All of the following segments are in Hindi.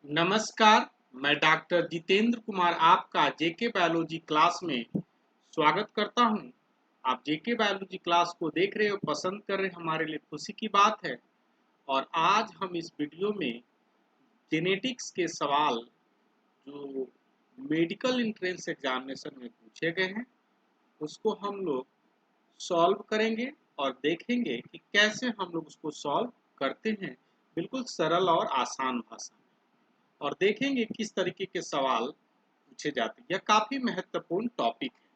नमस्कार, मैं डॉक्टर जितेंद्र कुमार आपका जेके बायोलॉजी क्लास में स्वागत करता हूं। आप जेके बायोलॉजी क्लास को देख रहे हो, पसंद कर रहे हैं, हमारे लिए खुशी की बात है। और आज हम इस वीडियो में जेनेटिक्स के सवाल जो मेडिकल एंट्रेंस एग्जामिनेशन में पूछे गए हैं उसको हम लोग सॉल्व करेंगे और देखेंगे कि कैसे हम लोग उसको सॉल्व करते हैं, बिल्कुल सरल और आसान भाषा में। और देखेंगे किस तरीके के सवाल पूछे जाते हैं। यह काफी महत्वपूर्ण टॉपिक है,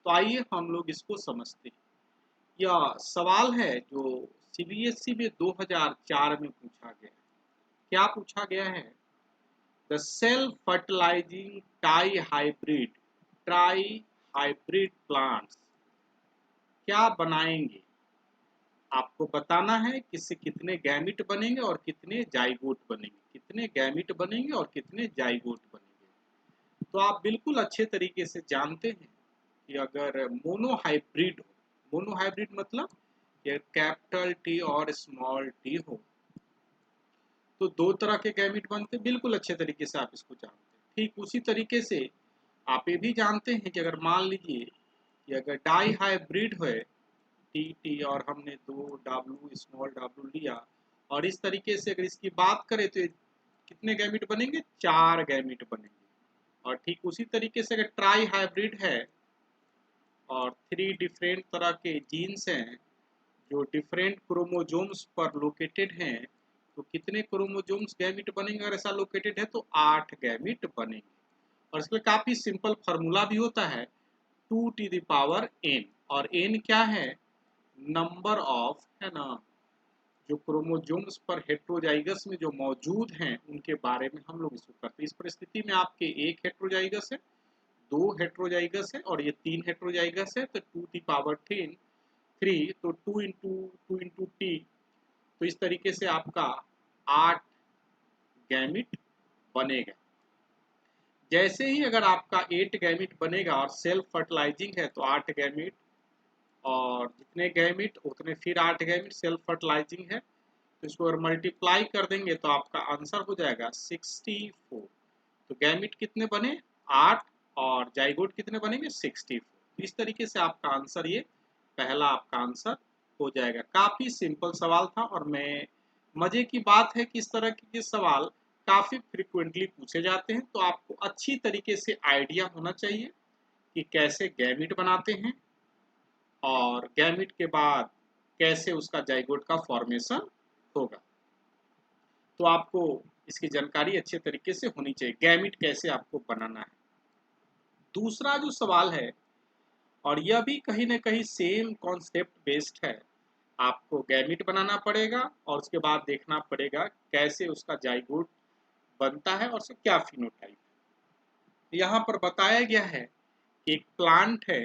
तो आइए हम लोग इसको समझते हैं। यह सवाल है जो सीबीएसई में 2004 में पूछा गया है। क्या पूछा गया है? The self fertilising try hybrid plants क्या बनाएंगे? आपको बताना है कि इससे कितने गैमिट बनेंगे और कितने जाइगोट बनेंगे, कितने गैमिट बनेंगे और कितने जाइगोट बनेंगे। तो आप बिल्कुल अच्छे तरीके से जानते हैं कि अगर मोनोहाइब्रिड मतलब कि कैपिटल टी और स्मॉल टी हो तो दो तरह के गैमिट बनते, बिल्कुल अच्छे तरीके से आप इसको जानते हैं। ठीक उसी तरीके से आप ये भी जानते हैं कि अगर मान लीजिए कि अगर डाई हाइब्रिड है टी टी और हमने दो डब्लू स्मॉल डब्लू लिया और इस तरीके से अगर इसकी बात करें तो कितने गैमिट बनेंगे? 4 गैमिट बनेंगे। और ठीक उसी तरीके से अगर ट्राई हाइब्रिड है और 3 डिफरेंट तरह के जीन्स हैं जो डिफरेंट क्रोमोजोम्स पर लोकेटेड हैं, तो कितने क्रोमोजोम्स गैमिट बनेंगे? अगर ऐसा लोकेटेड है तो 8 गैमिट बनेंगे। और इसके काफी सिंपल फार्मूला भी होता है, 2 टू द पावर n। और n क्या है? नंबर ऑफ, है ना, जो क्रोमोजोम्स पर हेट्रोजाइगस में जो मौजूद हैं उनके बारे में हम लोग इसको करते हैं। इस परिस्थिति में आपके एक हेट्रोजाइगस है, दो हेट्रोजाइगस है और ये 3 हेट्रोजाइगस है, तो 2 की पावर 3 तो 2 इंटू टी, तो इस तरीके से आपका 8 गैमिट बनेगा। जैसे ही अगर आपका 8 गैमिट बनेगा और सेल्फ फर्टिलाइजिंग है तो 8 गैमिट, और जितने गैमिट उतने फिर 8 गैमिट सेल्फ फर्टिलाइजिंग है, तो इसको अगर मल्टीप्लाई कर देंगे तो आपका आंसर हो जाएगा 64। तो गैमिट कितने बने? 8। और जाइगोट कितने बनेंगे? 64। इस तरीके से आपका आंसर, ये पहला आपका आंसर हो जाएगा। काफी सिंपल सवाल था और मैं, मजे की बात है कि इस तरह के सवाल काफी फ्रिक्वेंटली पूछे जाते हैं, तो आपको अच्छी तरीके से आइडिया होना चाहिए कि कैसे गैमिट बनाते हैं और गैमिट के बाद कैसे उसका जाइगोट का फॉर्मेशन होगा। तो आपको इसकी जानकारी अच्छे तरीके से होनी चाहिए, गैमिट कैसे आपको बनाना है। दूसरा जो सवाल है, और यह भी कहीं ना कहीं सेम कॉन्सेप्ट बेस्ड है, आपको गैमिट बनाना पड़ेगा और उसके बाद देखना पड़ेगा कैसे उसका जाइगोट बनता है और उसका क्या फिनोटाइप है। यहाँ पर बताया गया है कि एक प्लांट है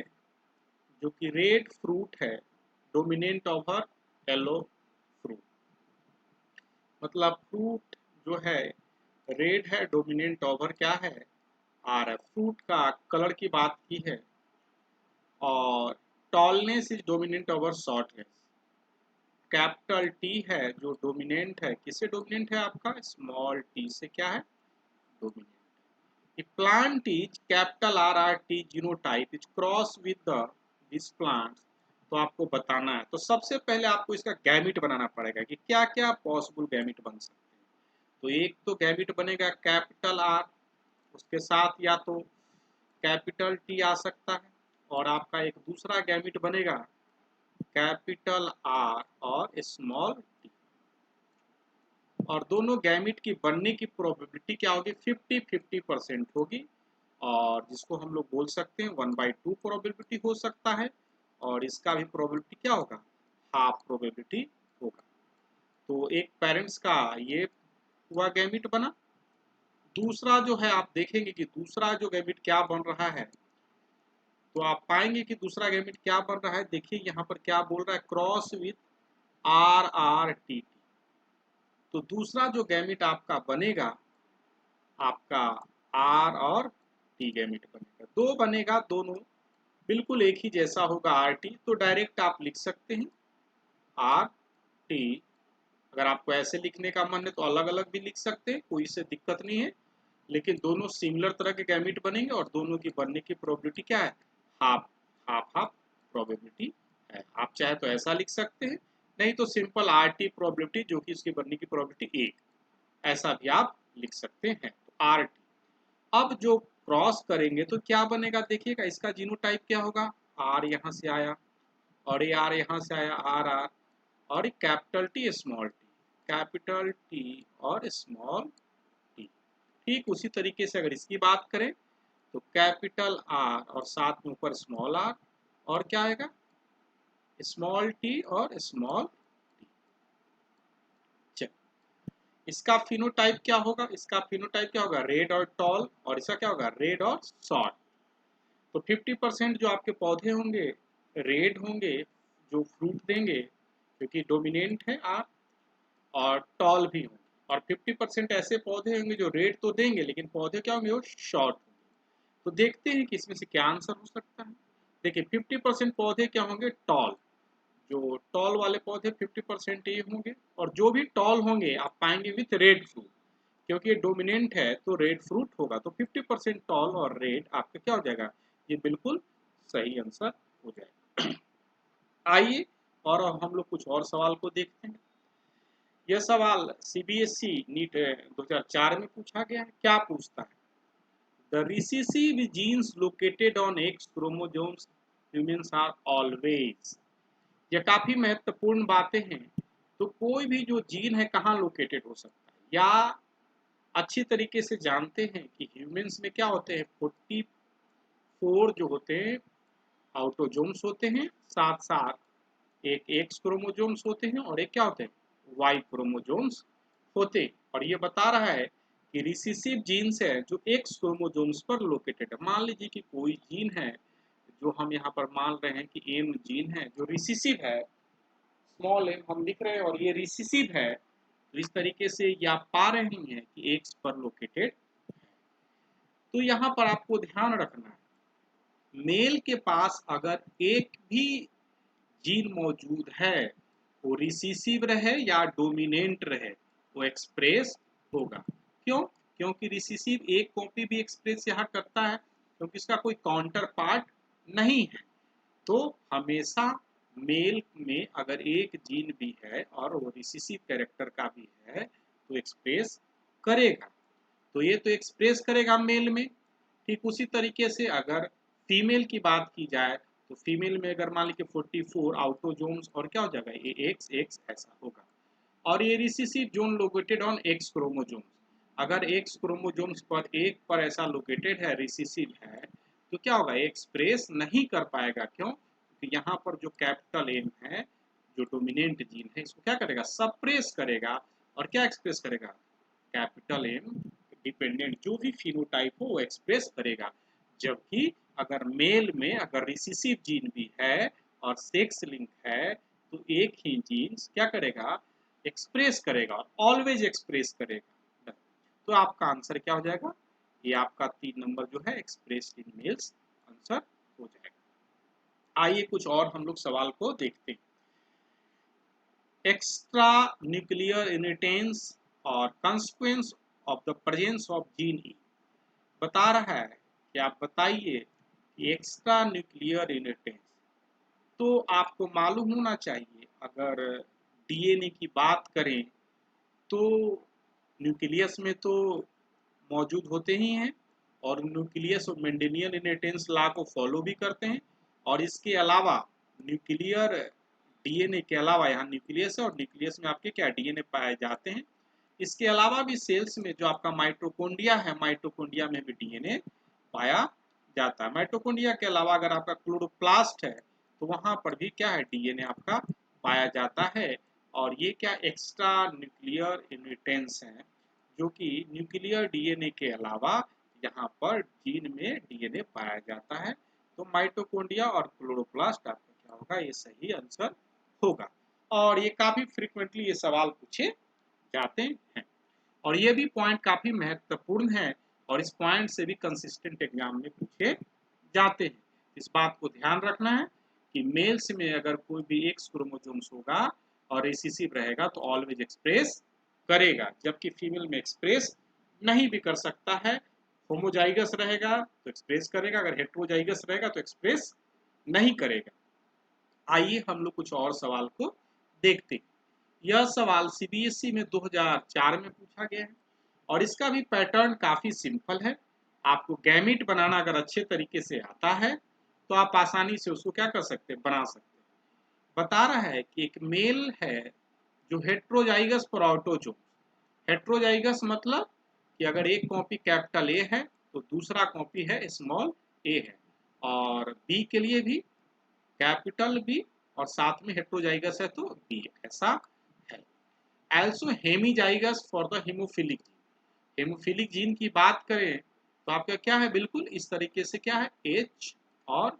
जो कि रेड फ्रूट है, डोमिनेंट ओवर येलो फ्रूट। मतलब फ्रूट जो है रेड है, डोमिनेंट ओवर क्या है? आर है। फ्रूट का कलर की बात की है और tallness is dominant over shortness. Capital T है जो डोमिनेंट है, किससे डोमिनेंट है? आपका स्मॉल टी से क्या है? Dominant. Plant is capital R R T genotype is cross with the this plant. तो आपको बताना है, तो सबसे पहले आपको इसका गैमिट बनाना पड़ेगा कि क्या क्या पॉसिबल गैमिट बन सकते हैं। तो एक तो गैमिट बनेगा कैपिटल आर, उसके साथ या तो कैपिटल टी आ सकता है, और आपका एक दूसरा गैमिट बनेगा कैपिटल आर और स्मॉल टी। और दोनों गैमिट की बनने की प्रोबेबिलिटी क्या होगी? 50-50% होगी, और जिसको हम लोग बोल सकते हैं 1/2 प्रोबेबिलिटी हो सकता है, और इसका भी प्रोबेबिलिटी क्या होगा? हाफ प्रोबेबिलिटी होगा। तो एक पेरेंट्स का ये हुआ गैमिट बना। दूसरा जो है, आप देखेंगे कि दूसरा जो गैमिट क्या बन रहा है, तो आप पाएंगे कि दूसरा गैमिट क्या बन रहा है। देखिए यहाँ पर क्या बोल रहा है, cross with R R T T. तो दूसरा जो गैमिट आपका बनेगा, आपका आर और टी गैमिट बनेगा, दो बनेगा, दोनों बिल्कुल एक ही जैसा होगा आर टी। तो डायरेक्ट आप लिख सकते हैं आर टी अगर आपको ऐसे लिखने का मन है तो अलग अलग भी लिख सकते हैं, कोई इससे दिक्कत नहीं है, लेकिन दोनों सिमिलर तरह के गैमीट बनेंगे और दोनों की बनने की प्रोबेबिलिटी क्या है, हाफ हाफ हाफ प्रोबेबिलिटी है। आप चाहे तो ऐसा लिख सकते हैं, नहीं तो सिंपल RT प्रोबेबिलिटी जो कि इसकी बनने की प्रोबेबिलिटी 1, ऐसा भी आप लिख सकते हैं। तो RT अब जो क्रॉस करेंगे तो क्या बनेगा, देखिएगा इसका जीनोटाइप क्या होगा, आर यहाँ से आया और ये आर यहाँ से आया, आर आर, और capital T small T, capital T और स्मॉल टी। ठीक उसी तरीके से अगर इसकी बात करें तो कैपिटल आर और साथ में ऊपर स्मॉल आर, और क्या आएगा, स्मॉल टी और स्मॉल टी। इसका फिनोटाइप क्या होगा, इसका फिनोटाइप क्या होगा, रेड और टॉल, और इसका क्या होगा, रेड और शॉर्ट। तो 50% जो आपके पौधे होंगे रेड होंगे, जो फ्रूट देंगे क्योंकि डोमिनेंट है आर, और टॉल भी होंगे, और 50% ऐसे पौधे होंगे जो रेड तो देंगे लेकिन पौधे क्या होंगे, वो शॉर्ट होंगे। तो देखते हैं कि इसमें से क्या आंसर हो सकता है। देखिए 50% पौधे क्या होंगे, टॉल, जो टॉल वाले पौधे 50% ये होंगे, और जो भी टॉल होंगे आप पाएंगे विथ रेड फ्रूट, क्योंकि ये डोमिनेंट है तो रेड फ्रूट होगा। तो 50% टॉल और रेड आपका क्या हो जाएगा, ये बिल्कुल सही आंसर हो जाएगा। आइए और अब हम लोग कुछ और सवाल को देखते हैं। यह सवाल CBSE नीट 2004 में पूछा गया है। क्या पूछता है, the recessive genes located on X chromosomes humans are always. यह काफी महत्वपूर्ण बातें हैं। तो कोई भी जो जीन है कहाँ लोकेटेड हो सकता है, या अच्छी तरीके से जानते हैं कि ह्यूमंस में क्या होते हैं, 44 जो होते हैं ऑटोजोम्स होते हैं, साथ साथ एक एक्स क्रोमोजोम्स होते हैं और एक क्या होते हैं, वाई क्रोमोजोम्स होते हैं। और ये बता रहा है कि रिसेसिव जीन्स है जो एक्स क्रोमोजोम्स पर लोकेटेड है। मान लीजिए कि कोई जीन है जो हम यहाँ पर मान रहे हैं कि एम जीन है जो रिसेसिव है, स्मॉल एम हम लिख रहे हैं, और ये रिसेसिव है, तो इस तरीके से ये आप पा रहे हैं कि एक्स पर लोकेटेड। तो यहाँ पर आपको ध्यान रखना है, मेल के पास अगर एक भी जीन मौजूद है, वो रिसेसिव रहे या डोमिनेंट रहे, वो एक्सप्रेस होगा। क्यों, क्योंकि रिसेसिव एक कॉपी भी एक्सप्रेस यहाँ करता है, क्योंकि इसका कोई काउंटर पार्ट नहीं है। तो हमेशा मेल में अगर एक जीन भी है और वो रिसेसिव कैरेक्टर का भी है तो एक्सप्रेस करेगा। तो ये तो एक्सप्रेस करेगा मेल में। ठीक उसी तरीके से अगर फीमेल की बात की जाए तो फीमेल में अगर मान लीजिए 44 आउटोजोम्स, और क्या हो जाएगा, ये एक्स एक्स ऐसा होगा। और ये recessive zone located on x chromosomes, अगर एक्स क्रोमोजोम्स पर एक पर ऐसा लोकेटेड है, रिसेसिव है, तो क्या होगा, एक्सप्रेस नहीं कर पाएगा। क्यों, क्योंकि यहाँ पर जो कैपिटल एम है जो डोमिनेंट जीन है, इसको क्या करेगा, सप्रेस करेगा, और क्या एक्सप्रेस करेगा, कैपिटल एम डिपेंडेंट जो भी फिनोटाइप हो वो एक्सप्रेस करेगा। जबकि अगर मेल में अगर रिसेसिव जीन भी है और सेक्स लिंक है तो एक ही जीन्स क्या करेगा, एक्सप्रेस करेगा, ऑलवेज एक्सप्रेस करेगा। तो आपका आंसर क्या हो जाएगा, ये आपका 3 नंबर जो है एक्सप्रेस इन मेल्स आंसर हो जाएगा। आइए कुछ और हम लोग सवाल को देखते हैं। एक्स्ट्रा न्यूक्लियर इनहेरिटेंस और consequence of the presence of gene E बता रहा है कि आप बताइए कि एक्स्ट्रा न्यूक्लियर इनहेरिटेंस, तो आपको मालूम होना चाहिए अगर DNA की बात करें तो न्यूक्लियस में तो मौजूद होते ही हैं, और न्यूक्लियस और मेंडेलियन इनहेरिटेंस लॉ को फॉलो भी करते हैं। और इसके अलावा न्यूक्लियर DNA के अलावा यहाँ न्यूक्लियस है और न्यूक्लियस में आपके क्या DNA पाए जाते हैं। इसके अलावा भी सेल्स में जो आपका माइटोकॉन्ड्रिया है, माइटोकॉन्ड्रिया में भी DNA पाया जाता है। माइटोकॉन्ड्रिया के अलावा अगर आपका क्लोरोप्लास्ट है तो वहां पर भी क्या है, DNA आपका पाया जाता है। और ये क्या एक्स्ट्रा न्यूक्लियर इनहेरिटेंस है, जो कि न्यूक्लियर DNA के अलावा यहाँ पर जीन में DNA पाया जाता है। तो माइटोकॉन्ड्रिया और क्लोरोप्लास्ट आपका क्या होगा, ये सही आंसर होगा। और ये काफी फ्रिक्वेंटली ये सवाल पूछे जाते हैं, और ये भी पॉइंट काफी महत्वपूर्ण है, और इस पॉइंट से भी कंसिस्टेंट एग्जाम में पूछे जाते हैं। इस बात को ध्यान रखना है कि मेल्स में अगर कोई भी एक्स क्रोमोसोम्स होगा और रिसेसिव रहेगा तो ऑलवेज एक्सप्रेस करेगा, जबकि फीमेल में एक्सप्रेस नहीं भी कर सकता है। होमोजाइगस रहेगा तो एक्सप्रेस करेगा, अगर हेट्रोजाइगस रहेगा तो एक्सप्रेस नहीं करेगा। आइए हम लोग कुछ और सवाल को देखते हैं। यह सवाल सीबीएसई में 2004 में पूछा गया है और इसका भी पैटर्न काफी सिंपल है। आपको गैमीट बनाना अगर अच्छे तरीके से आता है तो आप आसानी से उसको क्या कर सकते हैं, बना सकते हैं। बता रहा है कि एक मेल है जो हेट्रोजाइगस फॉर ऑटोजोम। हेट्रोजाइगस मतलब कि अगर एक कॉपी कैपिटल ए है तो दूसरा कॉपी है स्मॉल ए है, और बी के लिए भी कैपिटल बी और साथ में हेट्रोजाइगस है तो बी, ऐसा है। Also hemizygous for the haemophilic gene. Haemophilic gene की बात करें तो आपका क्या है, बिल्कुल इस तरीके से क्या है, एच, और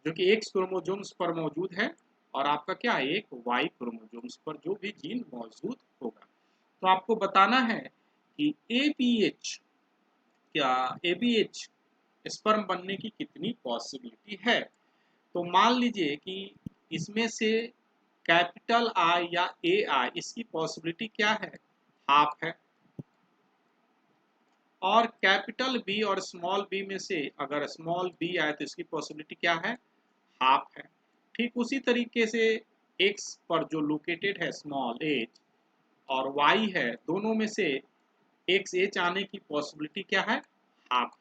जो कि एक्स क्रोमोजोम्स पर मौजूद है, और आपका क्या है, एक वाई क्रोमोजोम्स पर जो भी जीन मौजूद होगा। तो आपको बताना है कि एबीएच, क्या एबीएच स्पर्म बनने की कितनी पॉसिबिलिटी है। तो मान लीजिए कि इसमें से कैपिटल आई या ए आई, इसकी पॉसिबिलिटी क्या है, हाफ है, और कैपिटल बी और स्मॉल बी में से अगर स्मॉल बी आए तो इसकी पॉसिबिलिटी क्या है, हाफ है। ठीक उसी तरीके से एक्स पर जो लोकेटेड है स्मॉल एच और वाई है, दोनों में से एक्स एच आने की पॉसिबिलिटी क्या है, हाफ।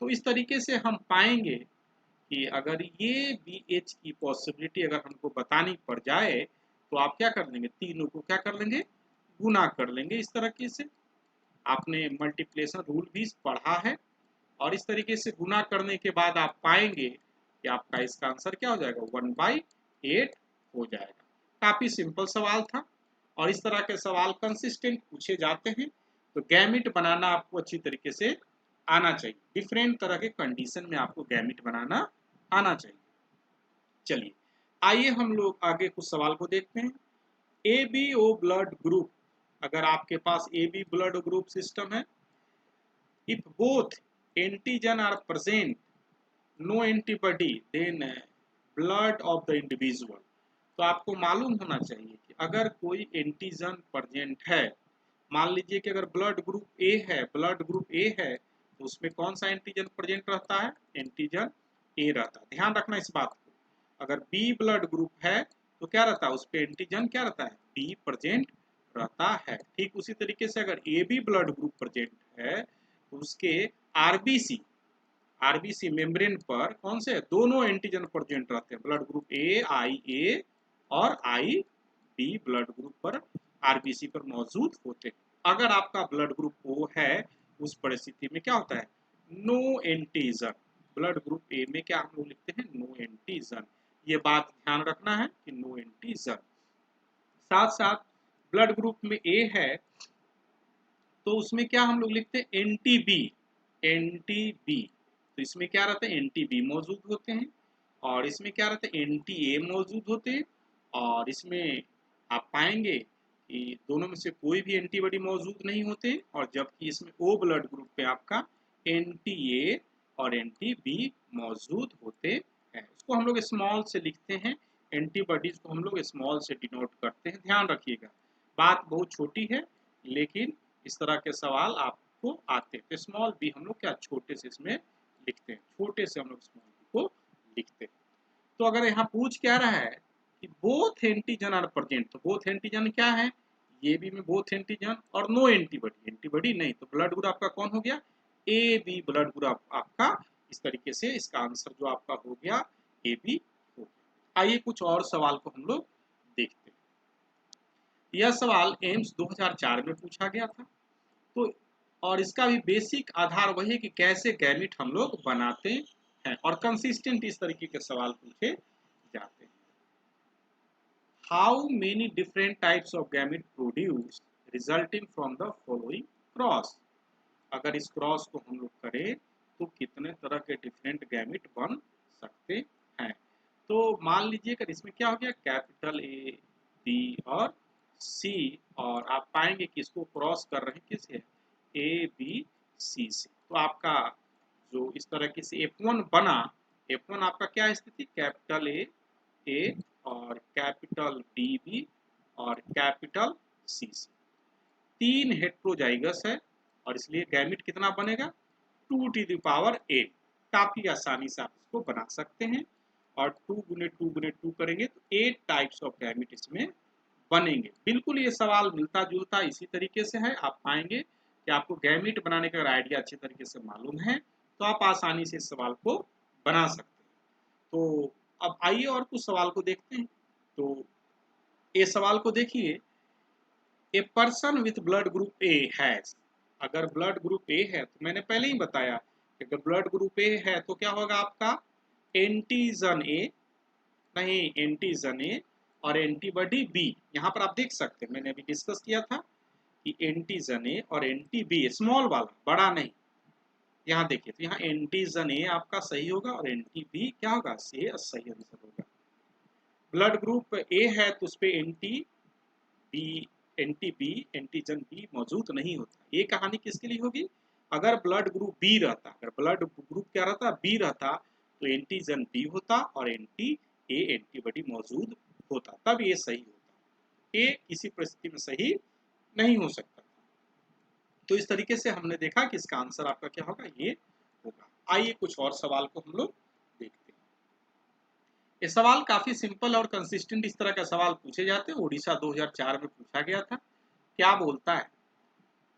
तो इस तरीके से हम पाएंगे कि अगर ये बी एच की पॉसिबिलिटी अगर हमको बतानी पड़ जाए तो आप क्या कर लेंगे, तीनों को क्या कर लेंगे, गुना कर लेंगे। इस तरीके से आपने मल्टीप्लिकेशन रूल भी पढ़ा है, और इस तरीके से गुना करने के बाद आप पाएंगे कि आपका इसका आंसर क्या हो जाएगा, 1/8 हो जाएगा। काफी सिंपल सवाल था, और इस तरह के सवाल कंसिस्टेंट पूछे जाते हैं। तो गैमिट बनाना आपको अच्छी तरीके से आना चाहिए, डिफरेंट तरह के कंडीशन में आपको गैमिट बनाना आना चाहिए। चलिए आइए हम लोग आगे कुछ सवाल को देखते हैं। A B O blood group, अगर आपके पास A B blood group system है, if both antigen are present, no antibody, then blood of the individual। तो आपको मालूम होना चाहिए कि अगर कोई एंटीजन प्रेजेंट है, मान लीजिए कि अगर ब्लड ग्रुप ए है, ब्लड ग्रुप ए है तो उसमें कौन सा एंटीजन प्रेजेंट रहता है, एंटीजन ए रहता है। ध्यान रखना इस बात को। अगर बी ब्लड ग्रुप है तो क्या रहता है, उस पर एंटीजन क्या रहता है, बी प्रेजेंट रहता है। ठीक उसी तरीके से अगर A B blood group present है तो उसके आरबीसी, आरबीसी मेम्ब्रेन पर कौन से दोनों एंटीजन प्रेजेंट रहते हैं, ब्लड ग्रुप ए और आई बी ब्लड ग्रुप पर आरबीसी पर मौजूद होते हैं। अगर आपका ब्लड ग्रुप ओ है उस परिस्थिति में क्या होता है, no antigen. Blood group A में क्या हम लोग लिखते हैं, नो एंटीजन। ये बात ध्यान रखना है कि नो एंटीजन। साथ साथ ब्लड ग्रुप में ए है तो उसमें क्या हम लोग लिखते हैं, एंटी बी, एंटी बी। तो इसमें क्या रहता है, एंटी बी मौजूद होते हैं, और इसमें क्या रहता है, एंटी ए मौजूद होते हैं। और इसमें आप पाएंगे कि दोनों में से कोई भी एंटीबॉडी मौजूद नहीं होते, और जबकि इसमें ओ ब्लड ग्रुप पे आपका एंटी ए और एंटी बी मौजूद होते हैं। उसको हम लोग स्मॉल से लिखते हैं, एंटीबॉडीज को हम लोग स्मॉल से डिनोट करते हैं। ध्यान रखिएगा, बात बहुत छोटी है लेकिन इस तरह के सवाल आपको आते हैं। तो स्मॉल बी हम लोग क्या छोटे से इसमें लिखते हैं, छोटे से हम लोग स्मॉल बी को लिखते हैं। तो अगर यहाँ पूछ क्या रहा है कि बोथ एंटीजन आर प्रेजेंट, तो बोथ एंटीजन क्या है, ये बी में बोथ एंटीजन और नो एंटीबॉडी, एंटीबॉडी नहीं, तो ब्लड ग्रुप आपका कौन हो गया, ए बी ब्लड ग्रुप आपका। इस तरीके से इसका आंसर जो आपका हो गया ए बी हो गया। आइए कुछ और सवाल को हम लोग देखते हैं। यह सवाल एम्स 2004 में पूछा गया था। तो और इसका भी बेसिक आधार वही है कि कैसे गैमिट हम लोग बनाते हैं, और कंसिस्टेंट इस तरीके के सवाल पूछे जाते हैं। How many different types of gamete produce resulting from the following cross. अगर इस क्रॉस को हम लोग करें तो कितने तरह के डिफरेंट गैमिट बन सकते हैं। तो मान लीजिए कि इसमें क्या हो गया, कैपिटल ए बी और सी, और आप पाएंगे कि इसको क्रॉस कर रहे हैं किससे, ए बी सी से। तो आपका जो इस तरह की से F1 बना, F1 आपका क्या स्थिति, कैपिटल ए और कैपिटल डी बी और कैपिटल सी सी। 3 हेट्रोजाइगस है और इसलिए गैमिट कितना बनेगा 2^8। काफी आसानी से आप इसको बना सकते हैं और 2 गुने 2 गुने 2 करेंगे तो 8 टाइप्स ऑफ गैमिट इसमें बनेंगे। बिल्कुल ये सवाल मिलता जुलता इसी तरीके से है। आप पाएंगे कि आपको गैमिट बनाने का आइडिया अच्छे तरीके से मालूम है तो आप आसानी से इस सवाल को बना सकते हैं। तो अब आइए और कुछ सवाल को देखते हैं। तो ये सवाल को देखिए, a person with blood group A has, अगर ब्लड ग्रुप ए है तो मैंने पहले ही बताया कि अगर ब्लड ग्रुप ए है तो क्या होगा आपका एंटीजन ए, नहीं एंटीजन ए और एंटीबॉडी बी। यहाँ पर आप देख सकते हैं मैंने अभी डिस्कस किया था कि एंटीजन ए और एंटी बी, स्मॉल वाला बड़ा नहीं। यहाँ देखिए तो यहाँ एंटीजन ए आपका सही होगा और एंटी बी क्या होगा सही आंसर होगा। ब्लड ग्रुप ए है तो उस पर B anti B antigen B मौजूद नहीं होता। ये कहानी किसके लिए होगी, अगर ब्लड ग्रुप बी रहता, अगर ब्लड ग्रुप क्या रहता बी रहता तो एंटीजन बी होता और एंटी ए एंटीबॉडी मौजूद होता, तब ये सही होता। ए किसी परिस्थिति में सही नहीं हो सकता। तो इस तरीके से हमने देखा कि इसका आंसर आपका क्या होगा ये होगा। आइए कुछ और सवाल को हम लोग देखते हैं। ये सवाल काफी सिंपल और कंसिस्टेंट इस तरह का सवाल पूछे जाते हैं। ओडिशा 2004 में पूछा गया था। क्या बोलता है,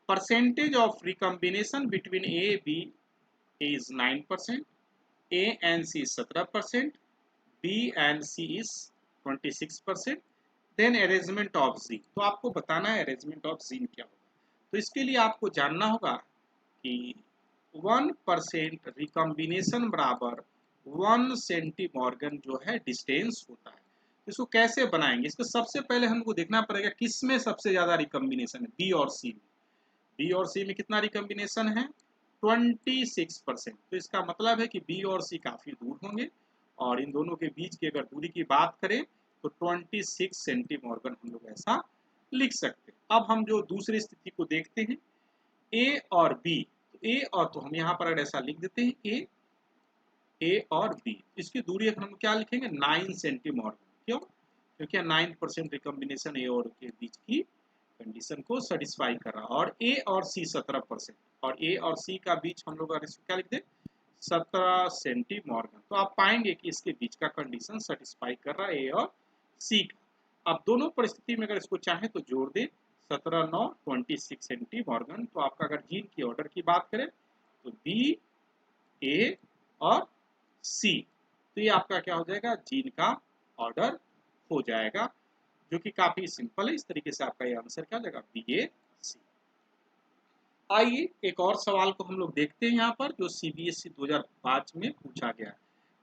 percentage of recombination between A B is 9%, A and C 17%, B and C is 26%, then arrangement of gene. तो आपको बताना है अरेंजमेंट ऑफ जीन क्या होगा। तो इसके लिए आपको जानना होगा कि 1% रिकॉम्बिनेशन बराबर 1 सेंटीमॉर्गन जो है डिस्टेंस होता है। इसको कैसे बनाएंगे, इसको सबसे पहले हमको देखना पड़ेगा किस में सबसे ज्यादा रिकॉम्बिनेशन है, बी और सी में। बी और सी में कितना रिकॉम्बिनेशन है 26%। तो इसका मतलब है कि बी और सी काफी दूर होंगे और इन दोनों के बीच की अगर दूरी की बात करें तो 26 सेंटीमॉर्गन हम लोग ऐसा लिख सकते हैं। अब हम जो दूसरी स्थिति को देखते हैं ए और बी, तो ए और तो हम यहाँ पर ऐसा लिख देते हैं ए और बी, इसकी दूरी हम क्या लिखेंगे 9 सेंटीमॉर्गन। क्यों, क्योंकि 9% रिकॉम्बिनेशन ए और के बीच की कंडीशन को सेटिस्फाई कर रहा है और ए और सी 17% और ए और सी का बीच हम लोग क्या लिखते हैं 17 सेंटीमॉर्गन। तो आप पाएंगे कि इसके बीच का कंडीशन सेटिस्फाई कर रहा है ए और सी का। अब दोनों परिस्थिति में अगर इसको चाहे तो जोड़ दे 17 9 26 सेंटीमॉर्गन। तो आपका अगर जीन की ऑर्डर की बात करें तो बी ए और सी, तो ये आपका क्या हो जाएगा जीन का ऑर्डर हो जाएगा, जो कि काफी सिंपल है। इस तरीके से आपका ये आंसर क्या हो जाएगा बी ए सी। आइए एक और सवाल को हम लोग देखते हैं यहाँ पर, जो सीबीएसई 2005 में पूछा गया है।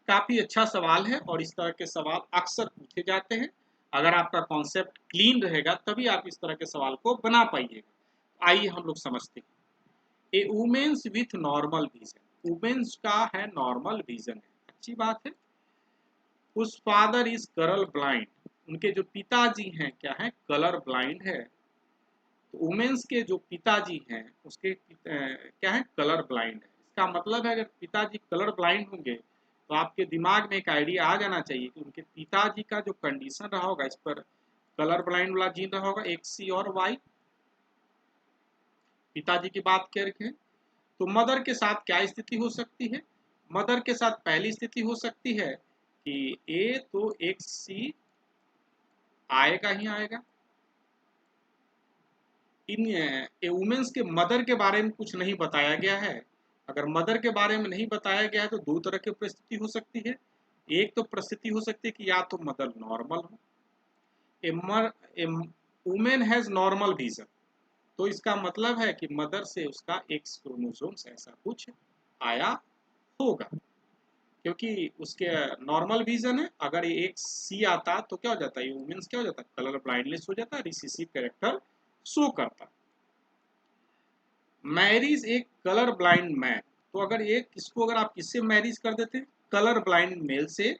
काफी अच्छा सवाल है और इस तरह के सवाल अक्सर पूछे जाते हैं। अगर आपका कॉन्सेप्ट क्लीन रहेगा तभी आप इस तरह के सवाल को बना पाइएगा। आइए हम लोग समझते हैं। A womens with normal vision, womens का है नॉर्मल विजन है, अच्छी बात है। उस फादर इज कलर ब्लाइंड, उनके जो पिताजी हैं क्या है कलर ब्लाइंड है। तो वुमेन्स के जो पिताजी हैं उसके क्या है कलर ब्लाइंड है। इसका मतलब है अगर पिताजी कलर ब्लाइंड होंगे तो आपके दिमाग में एक आइडिया आ जाना चाहिए कि उनके पिताजी का जो कंडीशन रहा होगा इस पर कलर ब्लाइंड वाला जीन रहा होगा एक्स सी और वाई। पिताजी की बात करके तो मदर के साथ क्या स्थिति हो सकती है, मदर के साथ पहली स्थिति हो सकती है कि ए तो एक्स सी आएगा ही आएगा। इन वुमेन्स के मदर के बारे में कुछ नहीं बताया गया है। अगर मदर के बारे में नहीं बताया गया है तो दो तरह की परिस्थिति हो सकती है। एक तो परिस्थिति हो सकती है कि या तो मदर नॉर्मल हो, ए वुमेन हैज नॉर्मल विजन, तो इसका मतलब है कि मदर से उसका एक्स क्रोमोसोम्स ऐसा कुछ आया होगा, क्योंकि उसके नॉर्मल विजन है। अगर ये एक सी आता तो क्या हो जाता है वुमेन्स क्या हो जाता है कलर ब्लाइंडनेस हो जाता है, रिसेसिव कैरेक्टर शो करता। मैरिज एक कलर ब्लाइंड मैन, तो अगर एक इसको अगर आप किससे मैरिज कर देते हैं कलर ब्लाइंड मेल से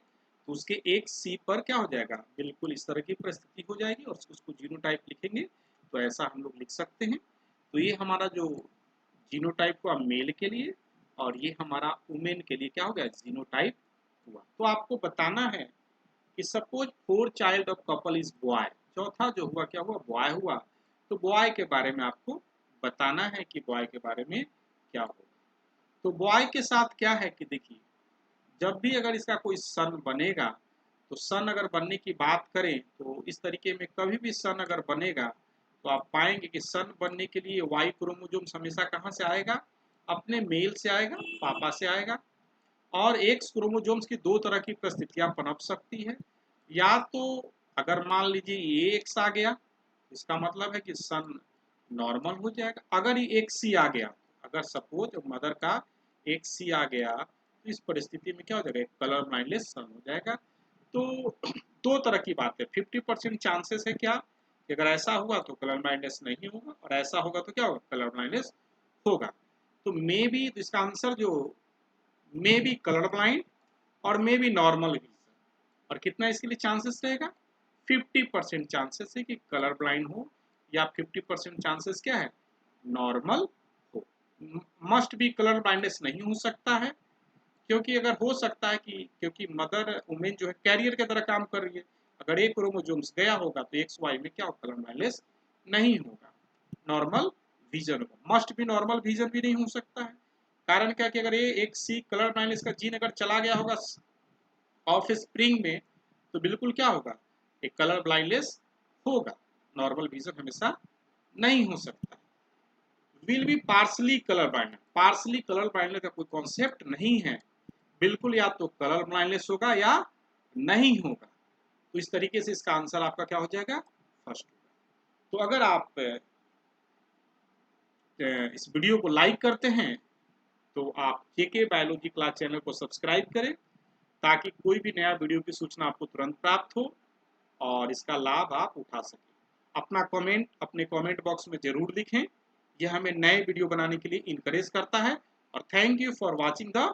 तो उसके एक सी पर क्या हो जाएगा बिल्कुल इस तरह की परिस्थिति हो जाएगी और उसको जीनोटाइप लिखेंगे तो ऐसा हम लोग लिख सकते हैं। तो ये हमारा जो जीनोटाइप हुआ मेल के लिए और ये हमारा वुमेन के लिए क्या हो गया जीनोटाइप हुआ। तो आपको बताना है कि suppose 4 child of couple is boy, चौथा जो हुआ क्या हुआ, बॉय हुआ। तो बॉय के बारे में आपको बताना है कि बॉय के बारे में क्या होगा। तो बॉय के साथ क्या है कि देखिए, जब भी अगर इसका कोई सन बनेगा, तो सन अगर बनने की बात करें तो इस तरीके में कभी भी सन अगर बनेगा तो आप पाएंगे कि सन बनने के लिए वाई क्रोमोसोम्स हमेशा कहाँ से आएगा, अपने मेल से आएगा, पापा से आएगा। और एक्स क्रोमोसोम्स की दो तरह की परिस्थितियां पनप सकती है। या तो अगर मान लीजिए ये एक्स आ गया, इसका मतलब है कि सन नॉर्मल हो जाएगा। अगर ये एक सी आ गया, अगर सपोज मदर का एक सी आ गया, तो इस परिस्थिति में क्या हो जाएगा, कलर ब्लाइंडनेस सन हो जाएगा। तो दो तरह की बात है, 50% चांसेस है क्या कि अगर ऐसा हुआ तो कलर ब्लाइंडनेस नहीं होगा, और ऐसा होगा तो क्या होगा, कलर ब्लाइंडनेस होगा। तो मे बी इसका आंसर जो मे बी कलर ब्लाइंड और मे बी नॉर्मल विजन। और कितना इसके लिए चांसेस रहेगा, 50% चांसेस है कि कलर ब्लाइंड हो, या 50% चांसेस क्या है, नॉर्मल हो। मस्ट बी कलर ब्लाइंडनेस नहीं हो सकता है, क्योंकि अगर हो सकता है कि क्योंकि मदर वुमेन जो है कैरियर की तरह काम कर रही है, अगर एक क्रोमोसोम्स गया होगा तो एक्स वाई में क्या हो, कलर ब्लाइंडनेस नहीं होगा, नॉर्मल विजन होगा। मस्ट भी नॉर्मल विजन भी नहीं हो सकता है। कारण क्या कि अगर ये एक सी कलर ब्लाइंडनेस का जीन अगर चला गया होगा ऑफ स्प्रिंग में, तो बिल्कुल क्या होगा, एक कलर ब्लाइंडनेस होगा, नॉर्मल विजन हमेशा नहीं हो सकता। Will be partially colour blind, partially colour blindness का कोई कॉन्सेप्ट नहीं है, बिल्कुल या तो कलर ब्लाइंडनेस होगा या नहीं होगा। तो इस तरीके से इसका आंसर आपका क्या हो जाएगा, फर्स्ट होगा। तो अगर आप इस वीडियो को लाइक करते हैं तो आप केके बायोलॉजी क्लास चैनल को सब्सक्राइब करें, ताकि कोई भी नया वीडियो की सूचना आपको तुरंत प्राप्त हो और इसका लाभ आप उठा सकें। अपना कमेंट अपने कमेंट बॉक्स में जरूर लिखें, यह हमें नए वीडियो बनाने के लिए इनकरेज करता है। और thank you for watching the